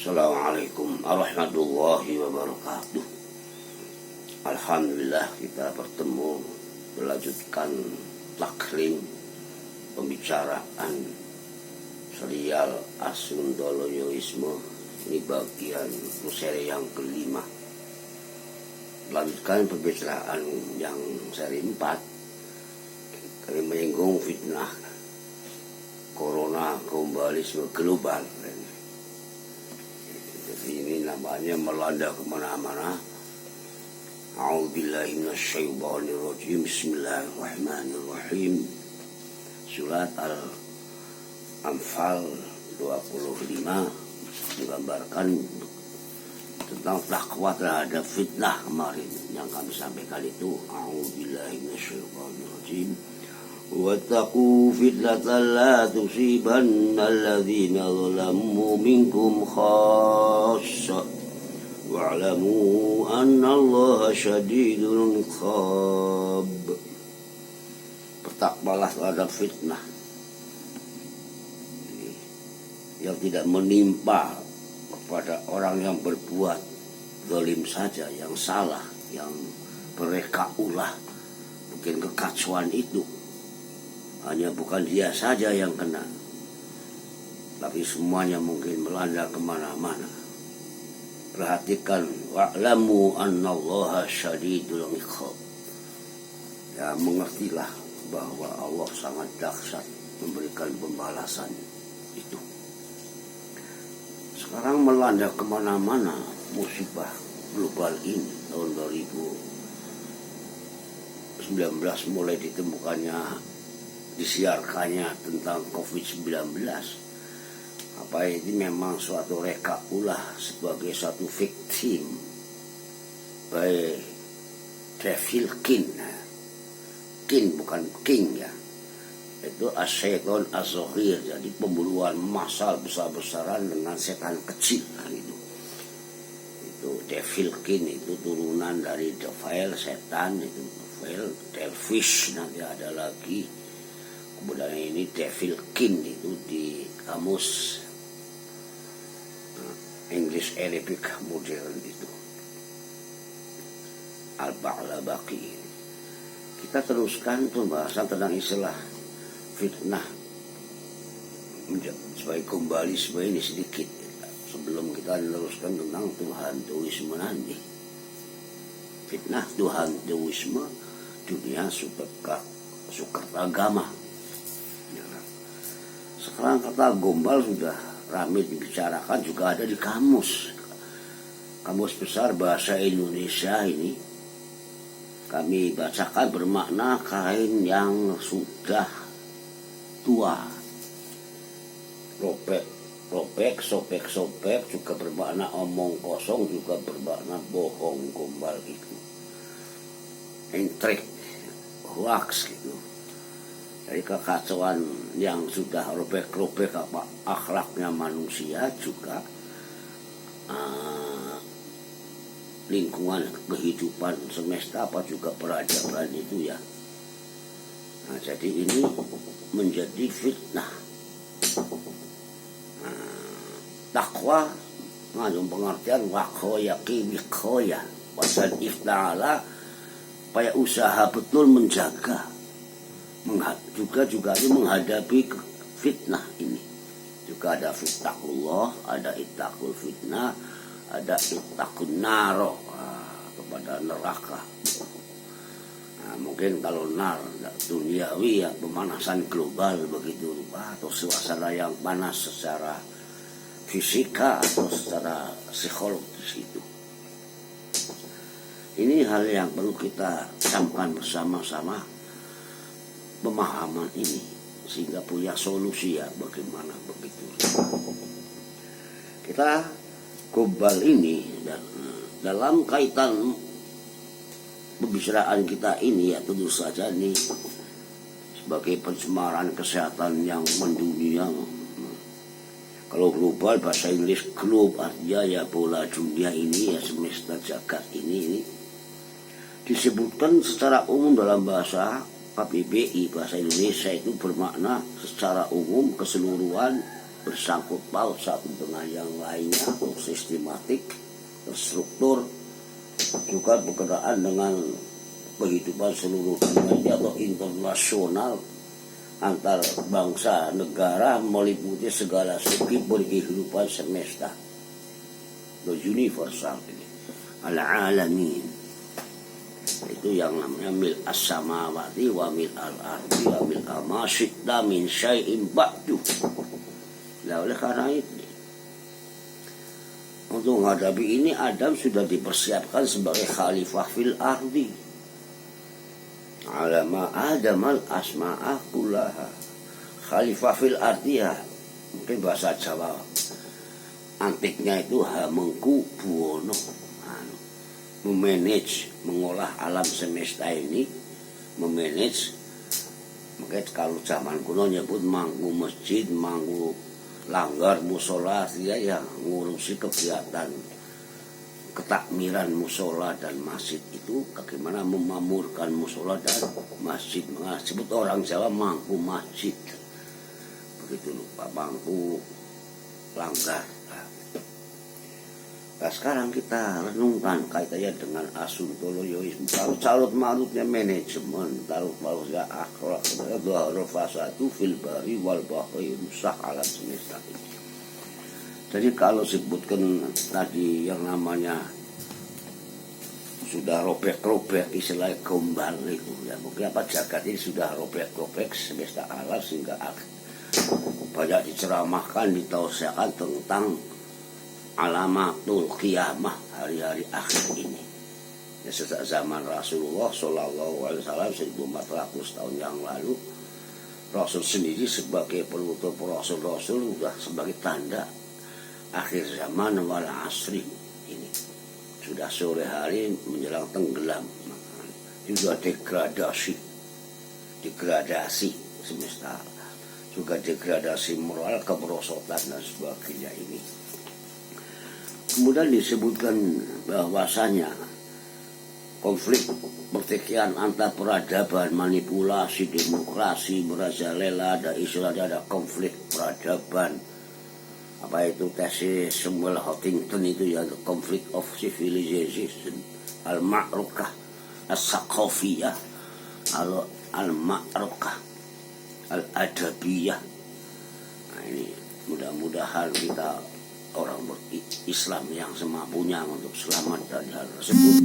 Assalamualaikum warahmatullahi wabarakatuh. Alhamdulillah kita bertemu melanjutkan taklim pembicaraan serial Asundoloyoisme. Ini bagian seri yang kelima. Melanjutkan pembicaraan yang seri 4. Kami menyinggung fitnah corona globalisme global. Ini namanya melanda kemana-mana. A'udzubillahi minasyaitonirrajim. Bismillahirrahmanirrahim. Surat Al-Anfal 25 menggambarkan tentang takwa terhadap fitnah kemarin yang kami sampaikan itu. A'udzubillahi minasyaitonirrajim. Wattaqu fitnatan la tusibanna alladhina zalamu minkum khassa wa'lamu anna Allaha syadidul iqab. Bertakwalah terhadap fitnah yang tidak menimpa kepada orang yang berbuat zalim saja, yang salah, yang mereka ulah. Mungkin kekacauan itu hanya bukan dia saja yang kena, tapi semuanya mungkin melanda kemana-mana. Perhatikan, wa'lamu annallaha syadidul iqab. Ya, mengertilah bahwa Allah sangat dahsyat memberikan pembalasan itu. Sekarang melanda kemana-mana musibah global ini. Tahun 2019 mulai ditemukannya, disiarkannya tentang COVID-19. Apa ini memang suatu reka ulah sebagai suatu victim by devil king. King bukan king ya. Itu asyaiton az-zahir, jadi pembunuhan massal besar-besaran dengan setan kecil kan itu. Itu devil king itu turunan dari devil, setan itu devil, devilfish nanti ada lagi. Kemudian ini devil king itu di kamus English Arabic modern itu Al-Ba'labaqi. Kita teruskan pembahasan tentang istilah fitnah sebagai globalisme ini sedikit sebelum kita meneruskan tentang Tuhan Tuhisme nanti. Fitnah Tuhan Tuhisme dunia sukertagama. Sekarang kata gombal sudah ramai dibicarakan, juga ada di kamus besar bahasa Indonesia ini. Kami bacakan bermakna kain yang sudah tua. Robek, sobek juga bermakna omong kosong, juga bermakna bohong. Gombal itu intrik, hoax gitu. Dari kekacauan yang sudah robek-robek apa akhlaknya manusia, juga lingkungan kehidupan semesta apa juga peradaban itu ya. Nah, jadi ini menjadi fitnah. Takwa mengandung pengertian wakhoya wikoya wasan ifta'ala, supaya usaha betul menjaga juga ini menghadapi fitnah ini. Juga ada fitnahullah, ada ittaqul fitnah, ada ittaqun naro, kepada neraka. Nah, mungkin kalau nar duniawi ya, pemanasan global begitu atau suasana yang panas secara fisika atau secara psikologis itu. Ini hal yang perlu kita camkan bersama-sama, pemahaman ini, sehingga punya solusi ya bagaimana begitu. Kita global ini dan dalam kaitan pembicaraan kita ini ya tentu saja ini sebagai pencemaran kesehatan yang mendunia. Kalau global bahasa Inggris globe artinya ya bola dunia ini ya, semesta jagat ini disebutkan secara umum dalam bahasa KBBI, bahasa Indonesia itu bermakna secara umum, keseluruhan, bersangkut paut satu dengan yang lainnya, sistematik, terstruktur, juga berkenaan dengan kehidupan seluruh dunia atau internasional antar bangsa negara meliputi segala segi kehidupan semesta, universal ini, al-alamin. Itu yang namanya mil as-samawati wa mil al-ardi wa mil al-masyidda min syai'in ba'du. Nah, oleh karena itu, untuk menghadapi ini Adam sudah dipersiapkan sebagai khalifah fil ardi. Alama Adam al-asma'a kullaha. Khalifah fil ardi, ya mungkin bahasa Jawa antiknya itu hamengku buwono, memanage, mengolah alam semesta ini, memanage. Mungkin kalau zaman kuno nyebut mangku masjid, mangku langgar musola, dia yang ngurusi kegiatan ketakmiran musola dan masjid itu, bagaimana memamurkan musola dan masjid. Sebut orang Jawa mangku masjid, begitu lupa mangku langgar. Nah, sekarang kita renungkan kaitannya dengan asuntoloyoisme. Kalau calon makhluknya manajemen, kalau makhluknya akhlak, bahwa fasadu fil bari wal bahri rusak alam semesta ini. Jadi kalau sebutkan tadi yang namanya sudah robek-robek, istilah gombal itu, ya mungkin apa jagat ini sudah robek-robek semesta alam, sehingga banyak diceramahkan, ditausiahkan tentang alamatul qiyamah, hari-hari akhir ini. Ya, sejak zaman Rasulullah Shallallahu Alaihi Wasallam 1400 tahun yang lalu, Rasul sendiri sebagai penutup Rasul-Rasul sudah sebagai tanda akhir zaman wal asri ini. Sudah sore hari menjelang tenggelam, juga degradasi semesta, juga degradasi moral, kemerosotan dan sebagainya ini. Kemudian disebutkan bahwasanya konflik pertikaian antar peradaban, manipulasi, demokrasi, merajalela, ada istilahnya ada konflik peradaban. Apa itu tesis Samuel Huntington itu ya, the conflict of civilization, al-ma'rukah as-saqafiyah, al-ma'rukah al-adabiyah. Nah, ini mudah-mudahan kita orang Islam yang semampunya untuk selamat dari hal tersebut,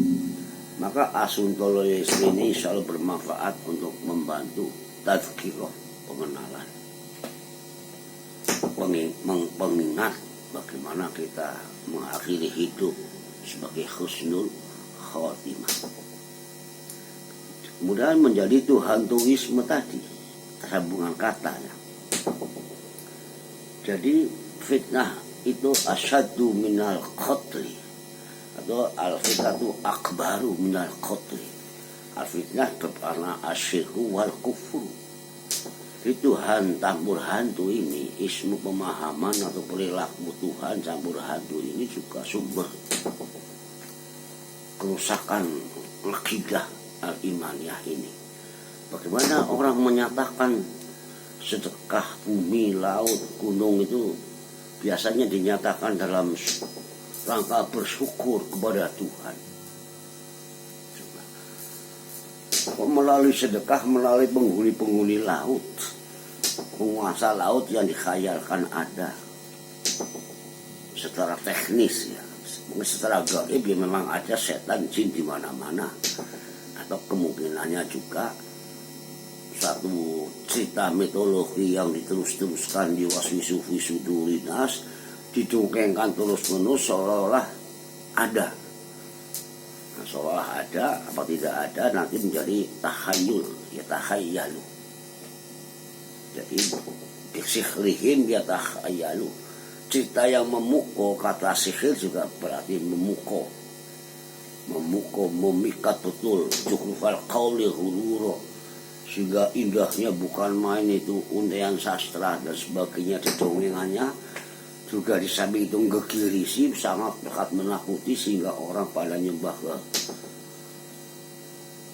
maka asuntoloyoisme ini selalu bermanfaat untuk membantu tadzkirah, pengenalan, pengingat bagaimana kita mengakhiri hidup sebagai husnul khotimah. Kemudian menjadi Tuhantuisme tadi, sambungan katanya. Jadi fitnah itu asyaddu minal qatli, atau al-fitnatu akbaru minal qatli. Al-fitnah bermakna asyirku wal kufru. Itu campur hantu ini, ismu pemahaman atau perilaku Tuhan campur hantu ini juga sumber kerusakan akidah al-imaniyah ini. Bagaimana orang menyatakan sedekah bumi, laut, gunung itu biasanya dinyatakan dalam rangka bersyukur kepada Tuhan. Melalui sedekah, melalui penghuni-penghuni laut, penguasa laut yang dikhayalkan ada secara teknis, ya, secara gaib ya memang ada setan jin di mana-mana, atau kemungkinannya juga satu cerita mitologi yang diterus-teruskan di waswisufi sudurinas, didongengkan terus-menerus seolah-olah ada. Nah, seolah ada, apa tidak ada, nanti menjadi takhayul, ya takhayyalu. Jadi bisihlihim ya takhayyalu. Cerita yang memukau, kata sihir juga berarti memukau. Memukau, memikat betul, jukrufal qawli hururo. Sehingga indahnya bukan main itu untayan sastra dan sebagainya di dongengannya. Juga di samping itu ngegirisi, sangat dekat menakuti, sehingga orang pada nyembah ke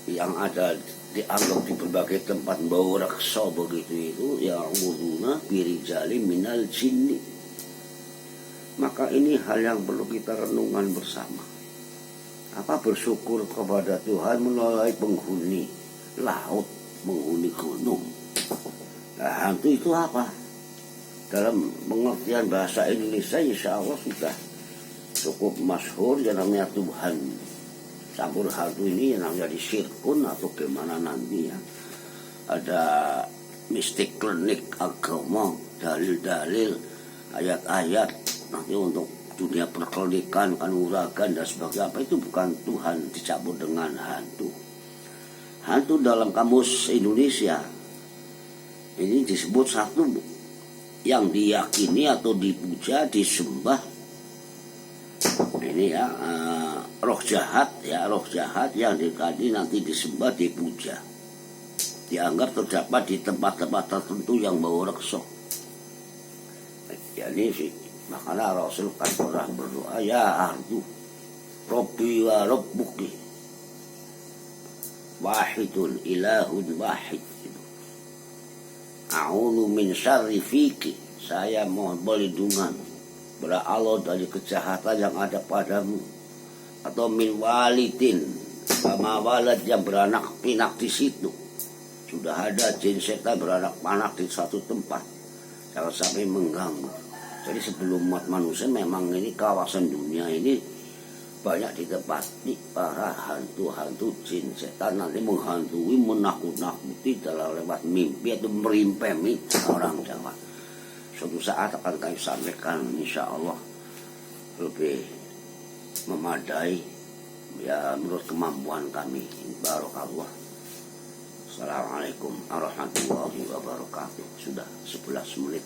yang ada dianggap di berbagai tempat bau reksa begitu itu ya wuduna birijali minal jinni. Maka ini hal yang perlu kita renungan bersama. Apa bersyukur kepada Tuhan melalui penghuni laut, penghuni gunung. Nah, hantu itu apa? Dalam pengertian bahasa Indonesia insya Allah sudah cukup masyhur yang namanya Tuhan. Campur hantu ini yang namanya disirkun atau gimana nanti ya. Ada mistik klinik agama, dalil-dalil, ayat-ayat nanti untuk dunia perkelikan, kanuragan dan sebagainya. Apa itu bukan Tuhan dicampur dengan hantu. Hantu dalam kamus Indonesia ini disebut satu yang diyakini atau dipuja, disembah. Ini ya roh jahat yang dikali nanti disembah, dipuja, dianggap terdapat di tempat-tempat tertentu yang bau reksa. Ya ini sih makanya Rasul kan pernah berdoa, ya ardu Rabbi wa Rabbuki wahidun ilahun wahid, a'udzu min syarri fiki, saya mohon perlindungan kepada Allah dari kejahatan yang ada padamu. Atau min walidin, sama walad yang beranak pinak di situ. Sudah ada jin setan beranak panak di satu tempat, jangan sampai mengganggu. Jadi sebelum umat manusia memang ini kawasan dunia ini banyak ditempati para hantu-hantu jin setan nanti menghantui, menakut-nakuti dalam lewat mimpi atau merimpemi orang Jawa. Suatu saat akan kami sampaikan insya Allah lebih memadai ya menurut kemampuan kami. Barakallah. Assalamualaikum warahmatullahi wabarakatuh. Sudah 11 menit.